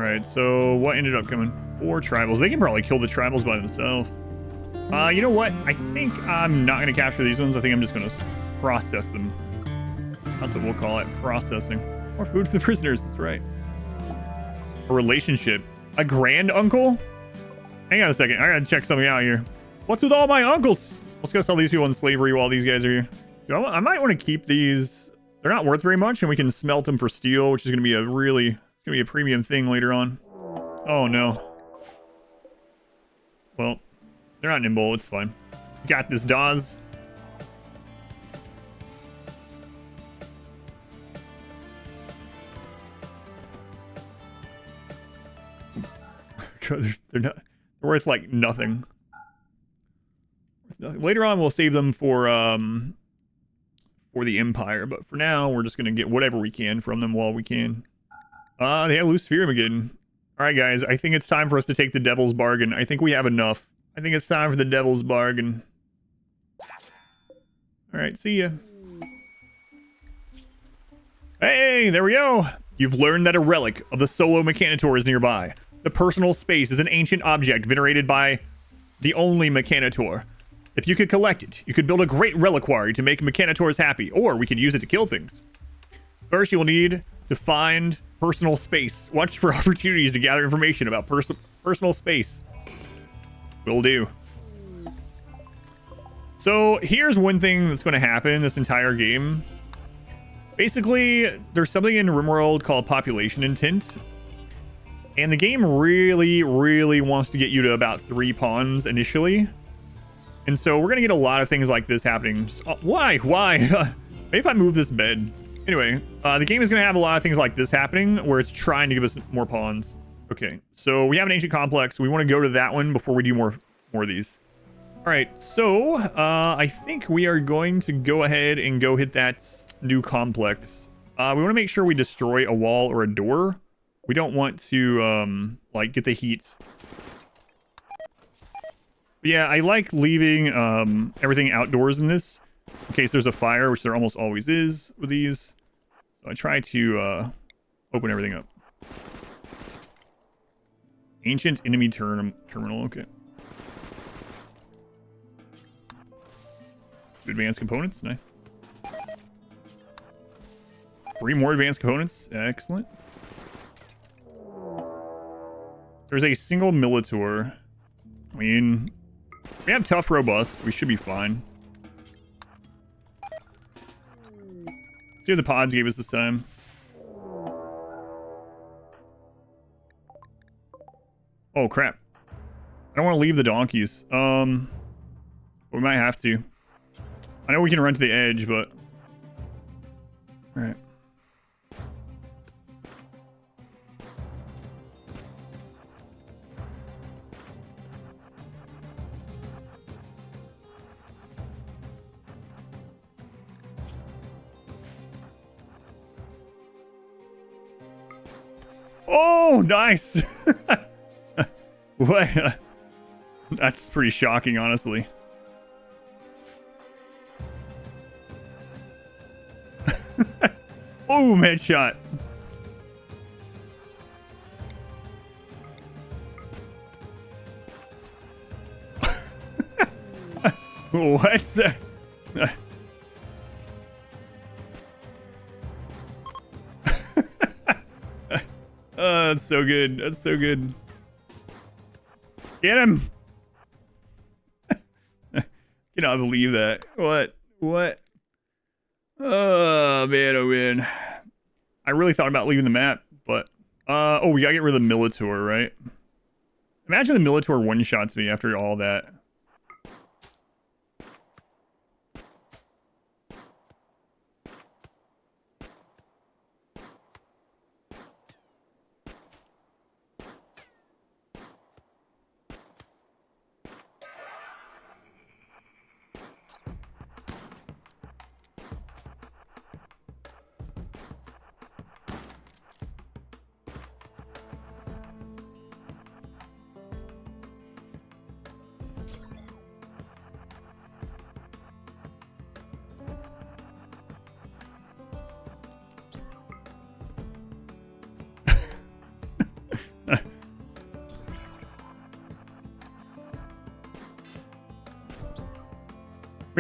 Alright, so what ended up coming? 4 tribals. They can probably kill the tribals by themselves. You know what? I think I'm not going to capture these ones. I think I'm just going to process them. That's what we'll call it, processing. More food for the prisoners, that's right. A relationship. A grand uncle? Hang on a second, I gotta check something out here. What's with all my uncles? Let's go sell these people in slavery while these guys are here. You know, I might want to keep these. They're not worth very much, and we can smelt them for steel, which is going to be a really, going to be a premium thing later on. Oh no. Well, they're not nimble, it's fine. Got this, Dawes. They're worth like nothing. Later on, we'll save them for the Empire, but for now, we're just gonna get whatever we can from them while we can. They have loose sphere again. All right, guys, I think it's time for us to take the Devil's Bargain. I think we have enough. I think it's time for the Devil's Bargain. All right, see ya. Hey, there we go. You've learned that a relic of the solo Mechanitor is nearby. The personal space is an ancient object venerated by the only Mechanitor. If you could collect it, you could build a great reliquary to make Mechanitors happy, or we could use it to kill things. First, you will need to find personal space. Watch for opportunities to gather information about personal space. Will do. So here's one thing that's going to happen in this entire game. Basically, there's something in RimWorld called population intent. And the game really, really wants to get you to about 3 pawns initially. And so we're going to get a lot of things like this happening. Just, why? Maybe if I move this bed. Anyway, the game is going to have a lot of things like this happening where it's trying to give us more pawns. Okay, so we have an ancient complex. We want to go to that one before we do more of these. All right, so I think we are going to go ahead and go hit that new complex. We want to make sure we destroy a wall or a door. We don't want to like get the heat. But yeah, I like leaving everything outdoors in this in case there's a fire, which there almost always is with these. So I try to open everything up. Ancient enemy terminal, okay. Advanced components, nice. 3 more advanced components, excellent. There's a single Militor. I mean, we have tough, robust. We should be fine. See what the pods gave us this time. Oh, crap. I don't want to leave the donkeys. We might have to. I know we can run to the edge, but... Alright. Oh, nice! What? That's pretty shocking, honestly. Boom, headshot. What's that? That's so good. That's so good. Get him! Cannot believe that. What? Oh, man, oh, man. I really thought about leaving the map, but... oh, we gotta get rid of the Militor, right? Imagine the Militor one-shots me after all that.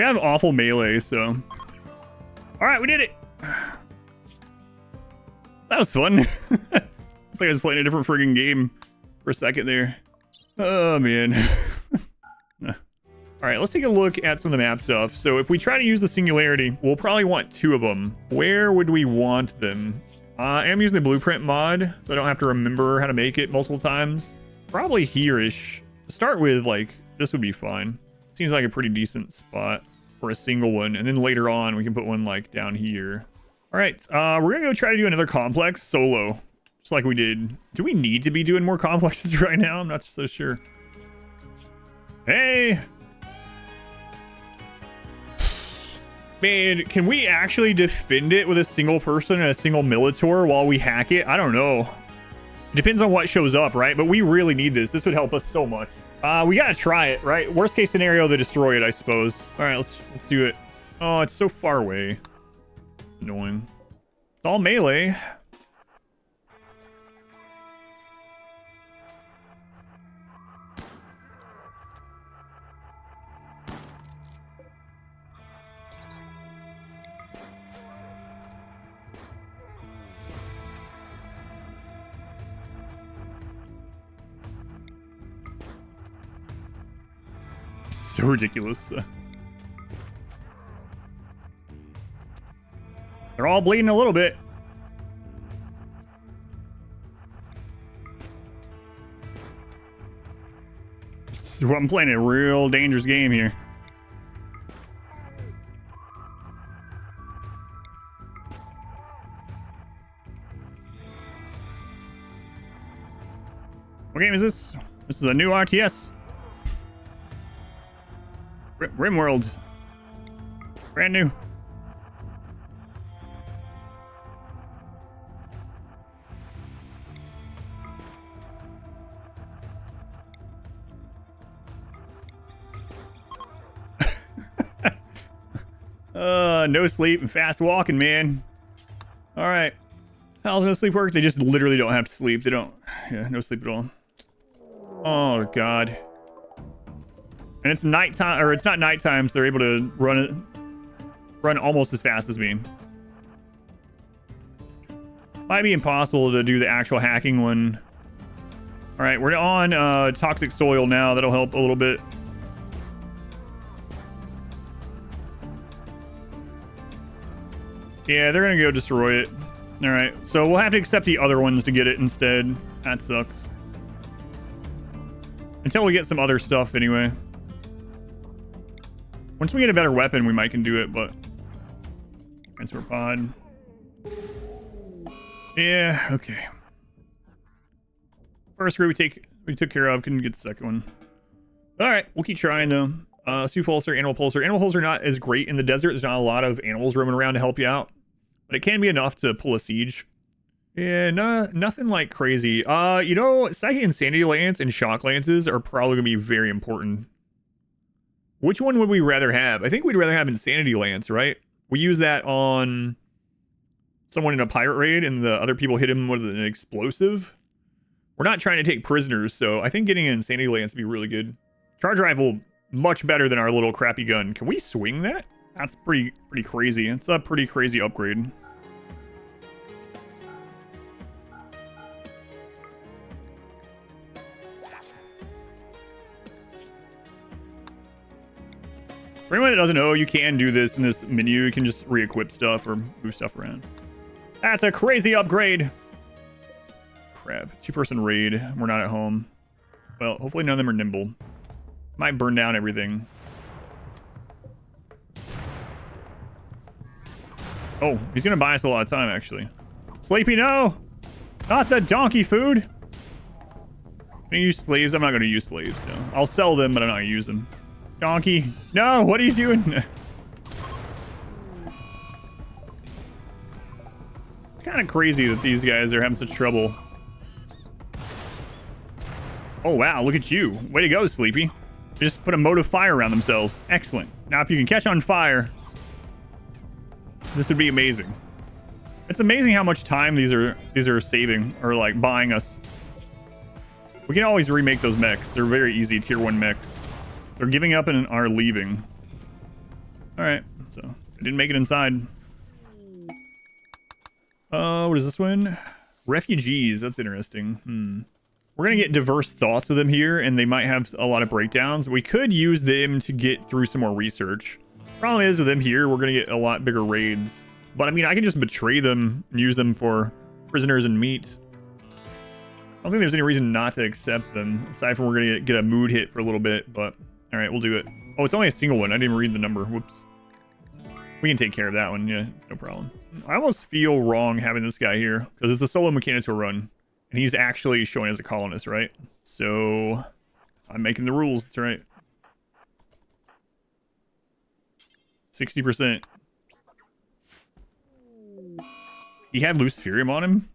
We have awful melee, so. All right, we did it. That was fun. It's like I was playing a different friggin' game for a second there. Oh, man. All right, let's take a look at some of the map stuff. So if we try to use the singularity, we'll probably want 2 of them. Where would we want them? I am using the blueprint mod, so I don't have to remember how to make it multiple times. Probably here-ish. To start with, like, this would be fine. Seems like a pretty decent spot for a single one. And then later on, we can put one, like, down here. All right, we're gonna go try to do another complex solo, just like we did. Do we need to be doing more complexes right now? I'm not so sure. Hey! Man, can we actually defend it with a single person and a single Militor while we hack it? I don't know. It depends on what shows up, right? But we really need this. This would help us so much. We gotta try it, right? Worst case scenario, they destroy it, I suppose. All right, let's do it. Oh, it's so far away. Annoying. It's all melee. So ridiculous. They're all bleeding a little bit. So I'm playing a real dangerous game here. What game is this? This is a new RTS. RimWorld. Brand new. No sleep and fast walking, man. All right. How's no sleep work? They just literally don't have to sleep. They don't. Yeah, no sleep at all. Oh, God. And it's nighttime, or it's not nighttime, so they're able to run almost as fast as me. Might be impossible to do the actual hacking one. All right, we're on toxic soil now. That'll help a little bit. Yeah, they're gonna go destroy it. All right, so we'll have to accept the other ones to get it instead. That sucks. Until we get some other stuff anyway. Once we get a better weapon, we might can do it, but... Transfer pod. Yeah, okay. First group we took care of, couldn't get the second one. Alright, we'll keep trying though. Sioux Pulsar, Animal Pulsar. Animal Pulsar not as great in the desert. There's not a lot of animals roaming around to help you out. But it can be enough to pull a siege. Yeah, nothing like crazy. You know, Psychic Insanity Lance and Shock Lances are probably going to be very important. Which one would we rather have? I think we'd rather have Insanity Lance, right? We use that on someone in a pirate raid and the other people hit him with an explosive. We're not trying to take prisoners, so I think getting an Insanity Lance would be really good. Charge Rifle, much better than our little crappy gun. Can we swing that? That's pretty crazy. It's a pretty crazy upgrade. For anyone that doesn't know, you can do this in this menu. You can just re-equip stuff or move stuff around. That's a crazy upgrade. Crap. 2-person raid. We're not at home. Well, hopefully none of them are nimble. Might burn down everything. Oh, he's going to buy us a lot of time, actually. Sleepy, no! Not the donkey food! I'm going to use slaves. I'm not going to use slaves, no. I'll sell them, but I'm not going to use them. Donkey. No, what are you doing? It's kind of crazy that these guys are having such trouble. Oh, wow. Look at you. Way to go, Sleepy. They just put a mote of fire around themselves. Excellent. Now, if you can catch on fire, this would be amazing. It's amazing how much time these are saving or like buying us. We can always remake those mechs. They're very easy tier 1 mechs. They're giving up and are leaving. All right. So I didn't make it inside. What is this one? Refugees. That's interesting. We're going to get diverse thoughts with them here, and they might have a lot of breakdowns. We could use them to get through some more research. Problem is with them here, we're going to get a lot bigger raids. But I mean, I can just betray them and use them for prisoners and meat. I don't think there's any reason not to accept them, aside from we're going to get a mood hit for a little bit, but all right, we'll do it. Oh, it's only a single one. I didn't read the number. Whoops. We can take care of that one. Yeah, no problem. I almost feel wrong having this guy here because it's a solo Mechanitor run, and he's actually showing as a colonist, right? So I'm making the rules. That's right. 60%. He had Luciferium on him.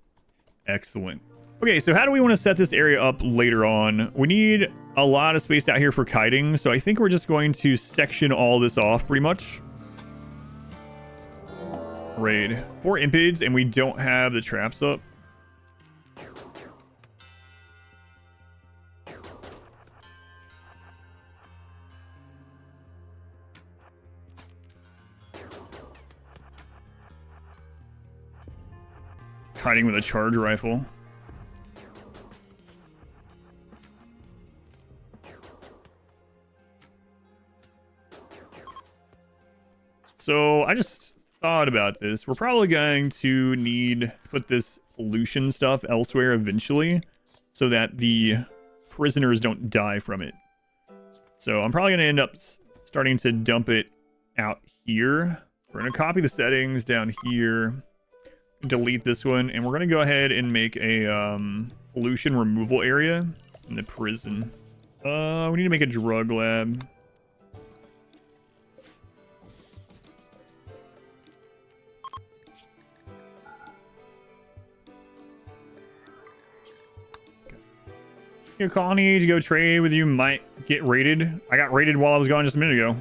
Excellent. Okay, so how do we want to set this area up later on? We need a lot of space out here for kiting, so I think we're just going to section all this off pretty much. Raid. 4 impids, and we don't have the traps up. Kiting with a charge rifle. So I just thought about this. We're probably going to need to put this pollution stuff elsewhere eventually so that the prisoners don't die from it. So I'm probably going to end up starting to dump it out here. We're going to copy the settings down here, delete this one, and we're going to go ahead and make a pollution removal area in the prison. We need to make a drug lab. Your colony to go trade with you might get raided. I got raided while I was gone just a minute ago.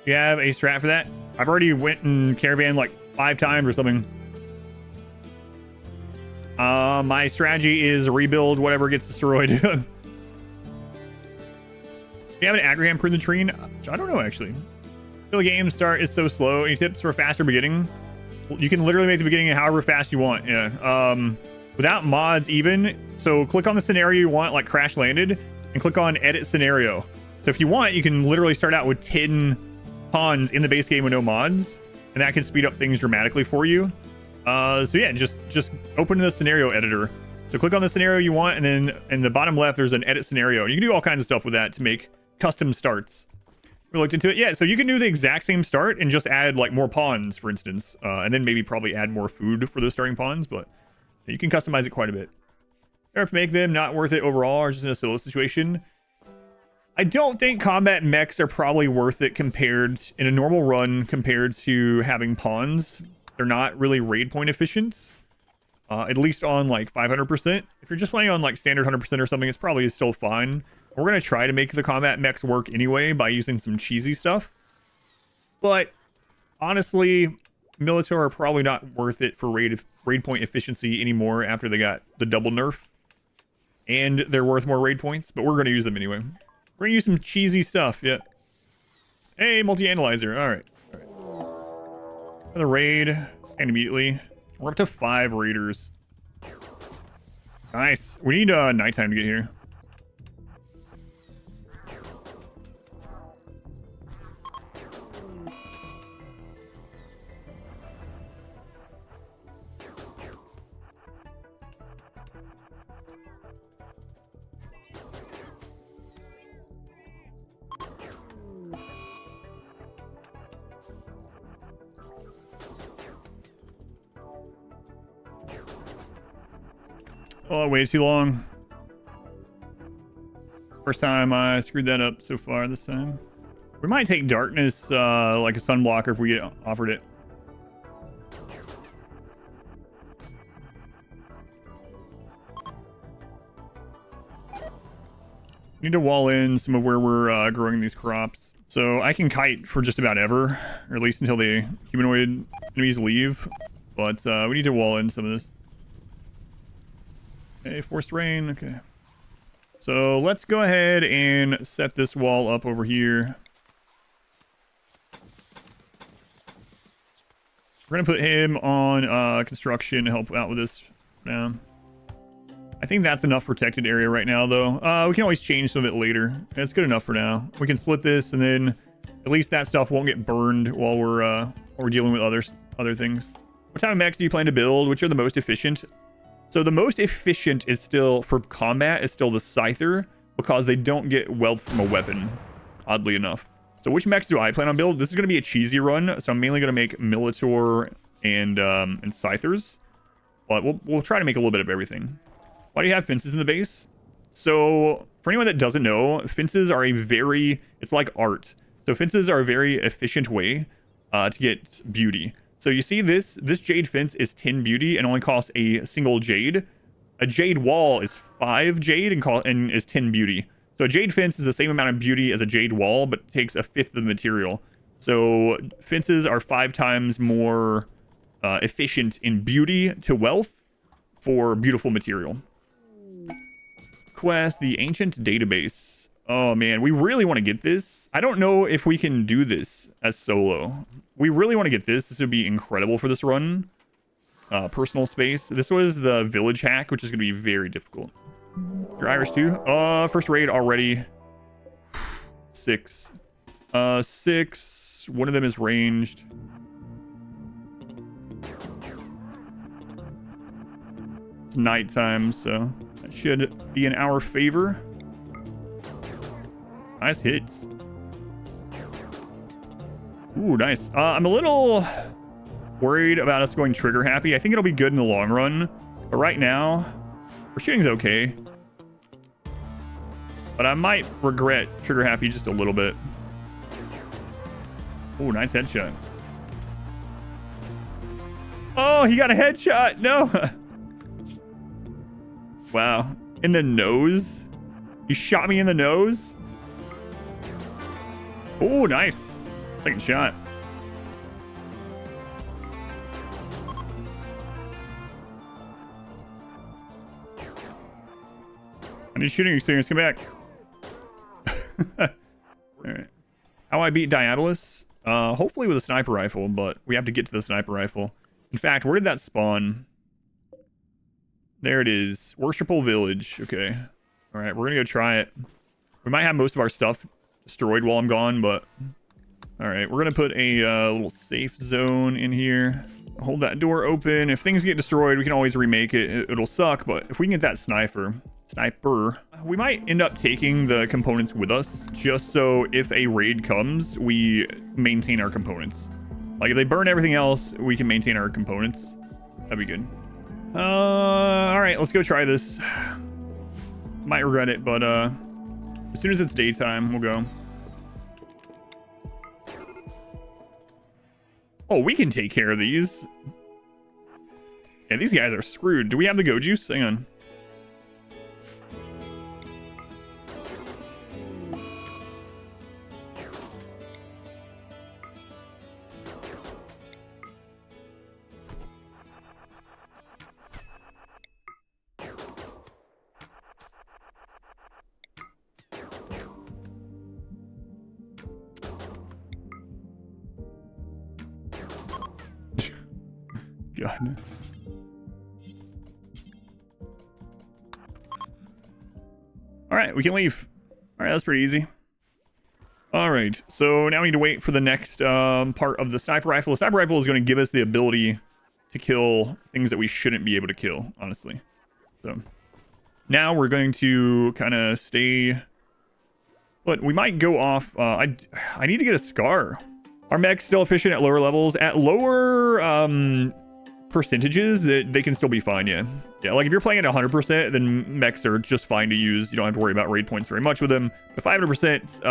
You have a strat for that? I've already went in caravan like 5 times or something. My strategy is rebuild whatever gets destroyed. Do you have an aggregate prune the tree? I don't know, actually. I feel the game start is so slow. Any tips for a faster beginning? You can literally make the beginning however fast you want. Yeah. Without mods even. So click on the scenario you want, like crash landed, and click on edit scenario. So if you want, you can literally start out with 10 pawns in the base game with no mods, and that can speed up things dramatically for you. So yeah, just open the scenario editor. So click on the scenario you want, and then in the bottom left, there's an edit scenario. You can do all kinds of stuff with that to make custom starts. We looked into it. Yeah, so you can do the exact same start and just add like more pawns, for instance, and then maybe probably add more food for those starting pawns, but you can customize it quite a bit. Nerf make them not worth it overall, or just in a solo situation. I don't think combat mechs are probably worth it compared in a normal run compared to having pawns. They're not really raid point efficient, at least on like 500%. If you're just playing on like standard 100% or something, it's probably still fine. We're going to try to make the combat mechs work anyway by using some cheesy stuff. But honestly, Militor are probably not worth it for raid point efficiency anymore after they got the double nerf. And they're worth more raid points, but we're going to use them anyway. We're going to use some cheesy stuff, yeah. Hey, multi-analyzer. All right. For the raid, and immediately. We're up to 5 raiders. Nice. We need nighttime to get here. Oh, way too long. First time I screwed that up so far this time. We might take darkness like a sunblocker if we get offered it. Need to wall in some of where we're growing these crops. So I can kite for just about ever, or at least until the humanoid enemies leave. But we need to wall in some of this. Okay, forced rain. Okay. So let's go ahead and set this wall up over here. We're gonna put him on construction to help out with this now. I think that's enough protected area right now, though. We can always change some of it later. That's good enough for now. We can split this, and then at least that stuff won't get burned while we're dealing with other things. What type of mechs do you plan to build? Which are the most efficient? So the most efficient is still, for combat, is still the Scyther, because they don't get wealth from a weapon, oddly enough. So which mechs do I plan on building? This is going to be a cheesy run, so I'm mainly going to make Militor and Scythers. But we'll try to make a little bit of everything. Why do you have fences in the base? So for anyone that doesn't know, fences are it's like art. So fences are a very efficient way to get beauty. So you see this jade fence is 10 beauty and only costs a single jade. A jade wall is 5 jade and is 10 beauty. So a jade fence is the same amount of beauty as a jade wall, but takes a fifth of the material. So fences are 5 times more efficient in beauty to wealth for beautiful material. Quest, the ancient database. Oh man, we really want to get this. I don't know if we can do this as solo. We really want to get this. This would be incredible for this run. Personal space. This was the village hack, which is going to be very difficult. You're Irish too? First raid already. 6. 6. One of them is ranged. It's nighttime, so that should be in our favor. Nice hits. Ooh, nice. I'm a little worried about us going trigger happy. I think it'll be good in the long run, but right now, our shooting's okay. But I might regret trigger happy just a little bit. Ooh, nice headshot. Oh, he got a headshot. No. Wow. In the nose? He shot me in the nose? Oh, nice. Second shot. I need shooting experience. Come back. All right. How I beat Diabolus? Hopefully with a sniper rifle, but we have to get to the sniper rifle. In fact, where did that spawn? There it is. Worshipful Village. Okay. All right, we're gonna go try it. We might have most of our stuff destroyed while I'm gone, but all right, we're gonna put a little safe zone in here. Hold that door open. If things get destroyed, we can always remake it. It'll suck, but if we can get that sniper, we might end up taking the components with us, just so if a raid comes, we maintain our components. Like if they burn everything else, we can maintain our components. That'd be good. All right, let's go try this. Might regret it, but as soon as it's daytime, we'll go. Oh, we can take care of these. Yeah, these guys are screwed. Do we have the go juice? Hang on. God. All right, we can leave. All right, that's pretty easy. All right, so now we need to wait for the next part of the sniper rifle. The sniper rifle is going to give us the ability to kill things that we shouldn't be able to kill, honestly. So now we're going to kind of stay. But we might go off. I need to get a scar. Are mechs still efficient at lower levels? At lower percentages, that they can still be fine. Yeah, like if you're playing at 100%, then mechs are just fine to use. You don't have to worry about raid points very much with them. But 500%,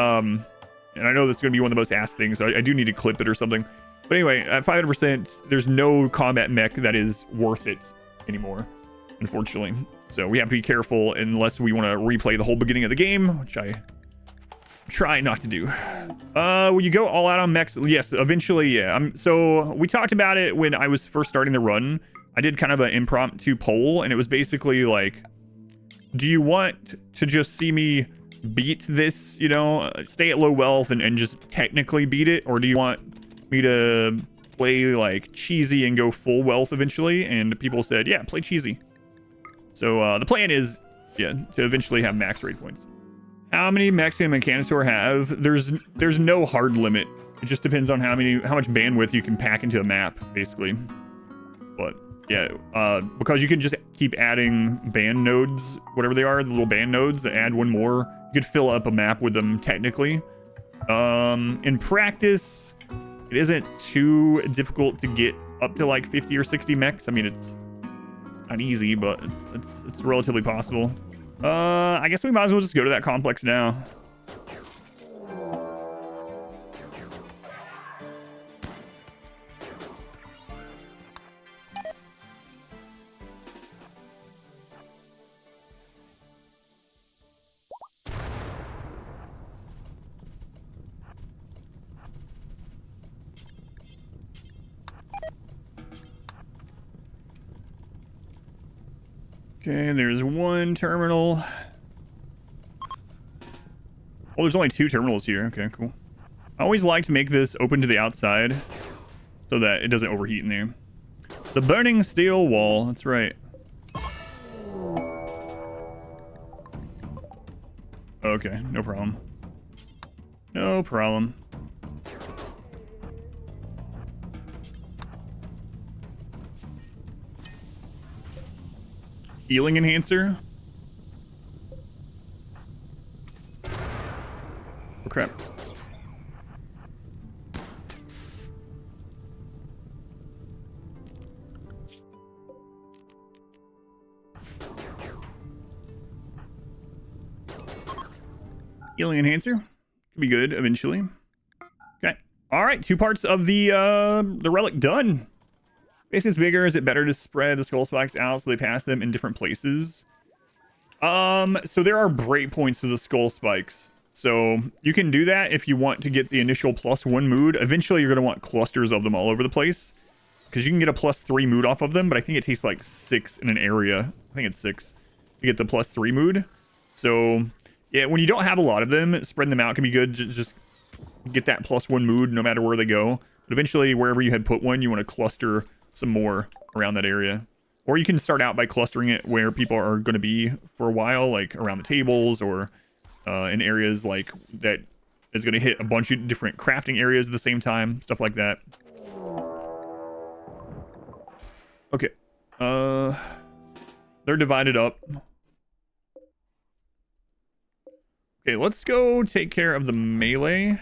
and I know this is going to be one of the most asked things, so I do need to clip it or something. But anyway, at 500%, there's no combat mech that is worth it anymore, unfortunately. So we have to be careful unless we want to replay the whole beginning of the game, which I try not to do. Will you go all out on mechs? Yes, eventually, yeah. So we talked about it when I was first starting the run. I did kind of an impromptu poll, and it was basically like, do you want to just see me beat this, you know, stay at low wealth and just technically beat it? Or do you want me to play like cheesy and go full wealth eventually, and people said, yeah, play cheesy. So the plan is, yeah, to eventually have max raid points. How many mechs can a Mechanitor have? There's no hard limit. It just depends on how much bandwidth you can pack into a map, basically. But yeah, because you can just keep adding band nodes, whatever they are, the little band nodes that add one more. You could fill up a map with them technically. In practice, it isn't too difficult to get up to like 50 or 60 mechs. I mean, it's not easy, but it's relatively possible. I guess we might as well just go to that complex now. Okay, there's one terminal. Oh, there's only 2 terminals here. Okay, cool. I always like to make this open to the outside so that it doesn't overheat in there. The burning steel wall. That's right. Okay, no problem. No problem. Healing enhancer. Oh crap. Healing enhancer could be good eventually. Okay. All right, 2 parts of the relic done. Basically, it's bigger. Is it better to spread the Skullspikes out so they pass them in different places? So there are breakpoints for the Skullspikes. So you can do that if you want to get the initial +1 mood. Eventually, you're going to want clusters of them all over the place, because you can get a +3 mood off of them, but I think it takes like 6 in an area. I think it's 6 to get the +3 mood. So yeah, when you don't have a lot of them, spreading them out can be good. Just get that +1 mood no matter where they go. But eventually, wherever you had put one, you want to cluster some more around that area. Or you can start out by clustering it where people are going to be for a while, like around the tables, or in areas like that is going to hit a bunch of different crafting areas at the same time, stuff like that. Okay. They're divided up. Okay, let's go take care of the melee.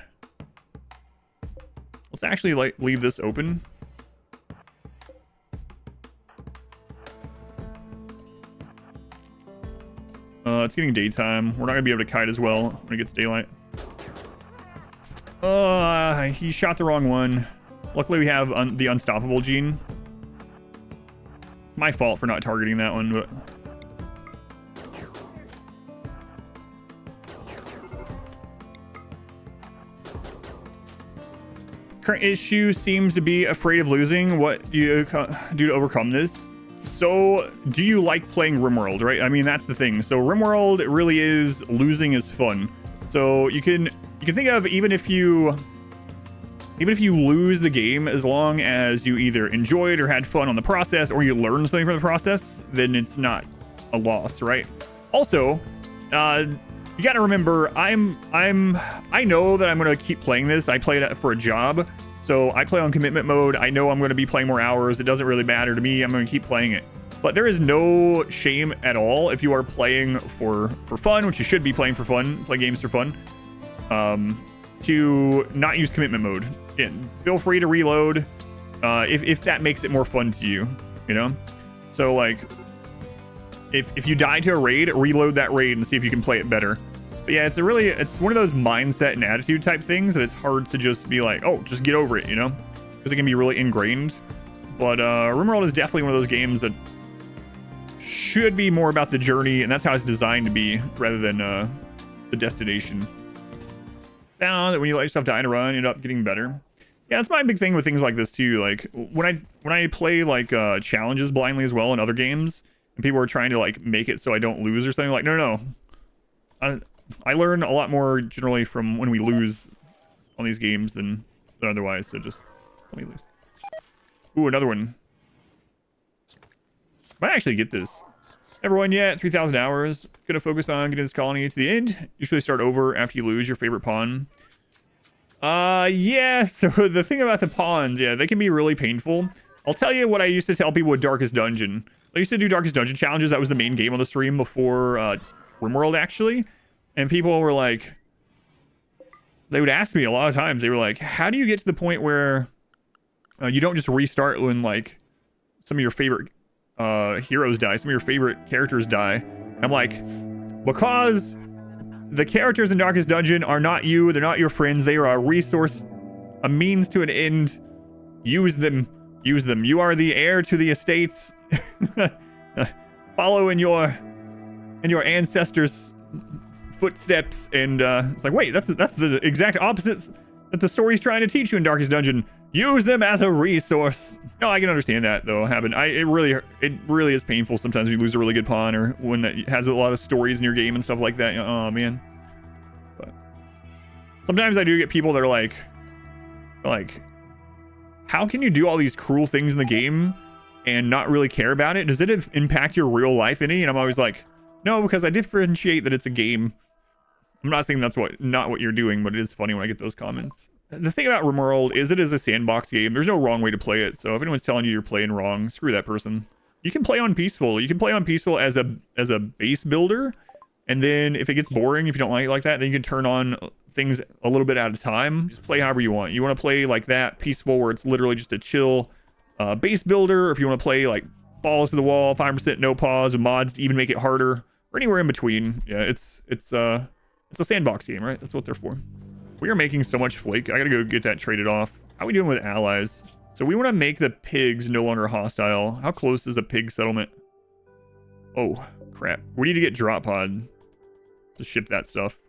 Let's actually leave this open. It's getting daytime. We're not gonna be able to kite as well when it gets daylight. He shot the wrong one. Luckily we have the unstoppable gene. My fault for not targeting that one, but current issue seems to be afraid of losing. What do you do to overcome this? So, do you like playing RimWorld, right? I mean, that's the thing. So, RimWorld really is losing is fun. So, you can think of even if you lose the game, as long as you either enjoyed or had fun on the process, or you learned something from the process, then it's not a loss, right? Also, you got to remember, I know that I'm going to keep playing this. I play it for a job. So I play on commitment mode. I know I'm going to be playing more hours. It doesn't really matter to me. I'm going to keep playing it. But there is no shame at all if you are playing for fun, which you should be playing for fun, play games for fun, to not use commitment mode. Again, feel free to reload if that makes it more fun to you, you know? So like, if you die to a raid, reload that raid and see if you can play it better. But yeah, it's one of those mindset and attitude type things that it's hard to just be like, oh, just get over it, you know? Because it can be really ingrained. But RimWorld is definitely one of those games that should be more about the journey, and that's how it's designed to be, rather than the destination. Found that when you let yourself die in a run, you end up getting better. Yeah, that's my big thing with things like this too. Like when I play like challenges blindly as well in other games, and people are trying to like make it so I don't lose or something, like no. I learn a lot more generally from when we lose on these games than otherwise, so just let me lose. Ooh, another one. Might actually get this. Everyone yet? 3,000 hours. Gonna focus on getting this colony to the end. Usually start over after you lose your favorite pawn. Yeah, so the thing about the pawns, yeah, they can be really painful. I'll tell you what I used to tell people with Darkest Dungeon. I used to do Darkest Dungeon challenges. That was the main game on the stream before RimWorld, actually. And people were like... They would ask me a lot of times, they were like, how do you get to the point where you don't just restart when, like, some of your favorite heroes die, some of your favorite characters die? I'm like, because the characters in Darkest Dungeon are not you, they're not your friends, they are a resource, a means to an end. Use them. Use them. You are the heir to the estates. Follow in your ancestors' footsteps. And it's like, wait, that's the exact opposite that the story's trying to teach you in Darkest Dungeon. Use them as a resource. No, I can understand that though. It really is painful sometimes when you lose a really good pawn or one that has a lot of stories in your game and stuff like that. Oh man. But sometimes I do get people that are like, how can you do all these cruel things in the game and not really care about it? Does it impact your real life any? And I'm always like, no, because I differentiate that it's a game. I'm not saying that's not what you're doing, but it is funny when I get those comments. The thing about RimWorld is it is a sandbox game. There's no wrong way to play it. So if anyone's telling you you're playing wrong, screw that person. You can play on peaceful. You can play on peaceful as a base builder. And then if it gets boring, if you don't like that, then you can turn on things a little bit at a time. Just play however you want. You want to play like that, peaceful, where it's literally just a chill base builder. Or if you want to play like balls to the wall, 5% no pause, with mods to even make it harder, or anywhere in between. Yeah, it's a sandbox game, right? That's what they're for. We are making so much flake. I gotta go get that traded off. How are we doing with allies? So we want to make the pigs no longer hostile. How close is a pig settlement? Oh, crap. We need to get drop pod to ship that stuff.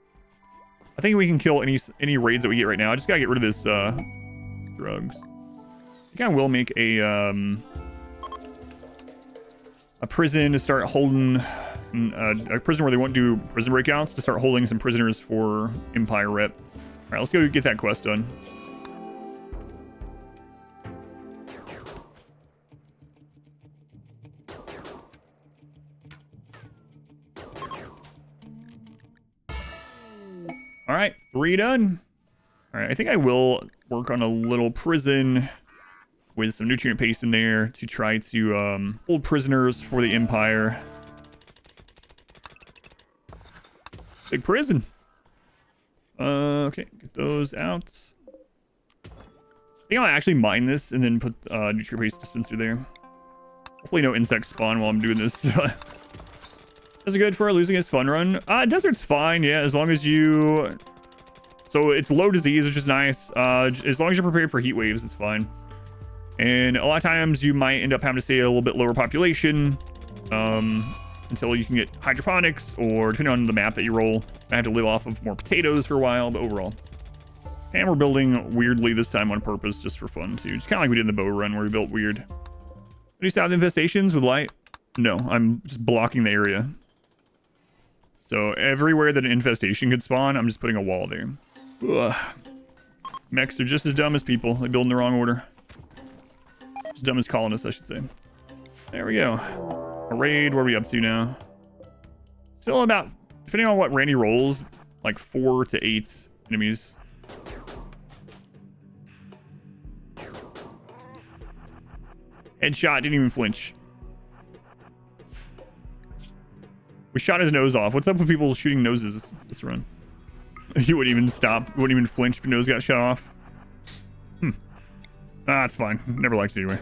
I think we can kill any raids that we get right now. I just gotta get rid of this drugs. I think I will make a prison to start holding a prison where they won't do prison breakouts, to start holding some prisoners for Empire rep. All right, let's go get that quest done. All right, 3 done. All right, I think I will work on a little prison with some nutrient paste in there to try to hold prisoners for the Empire. Big prison. Okay, get those out. I think I'll actually mine this and then put nutrient paste dispenser there. Hopefully no insects spawn while I'm doing this. Is it good for losing his fun run? Desert's fine, yeah, as long as you... So it's low disease, which is nice. As long as you're prepared for heat waves, it's fine. And a lot of times you might end up having to stay a little bit lower population until you can get hydroponics, or depending on the map that you roll, I have to live off of more potatoes for a while, but overall. And we're building weirdly this time on purpose, just for fun too. Just kind of like we did in the bow run where we built weird. Do you stop infestations with light? No, I'm just blocking the area. So everywhere that an infestation could spawn, I'm just putting a wall there. Ugh. Mechs are just as dumb as people. They build in the wrong order. As dumb as colonists, I should say. There we go. A raid, what are we up to now? Still about, depending on what Randy rolls, like 4 to 8 enemies. Headshot, didn't even flinch. We shot his nose off. What's up with people shooting noses this run? He wouldn't even stop. Wouldn't even flinch if your nose got shot off. Ah, it's fine. Never liked it anyway.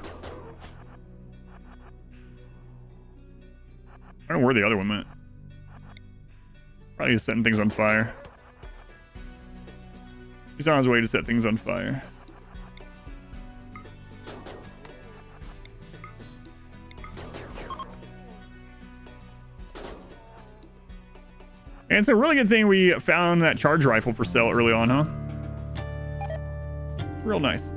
I don't know where the other one went. Probably just setting things on fire. He's on his way to set things on fire. And it's a really good thing we found that charge rifle for sale early on, huh? Real nice.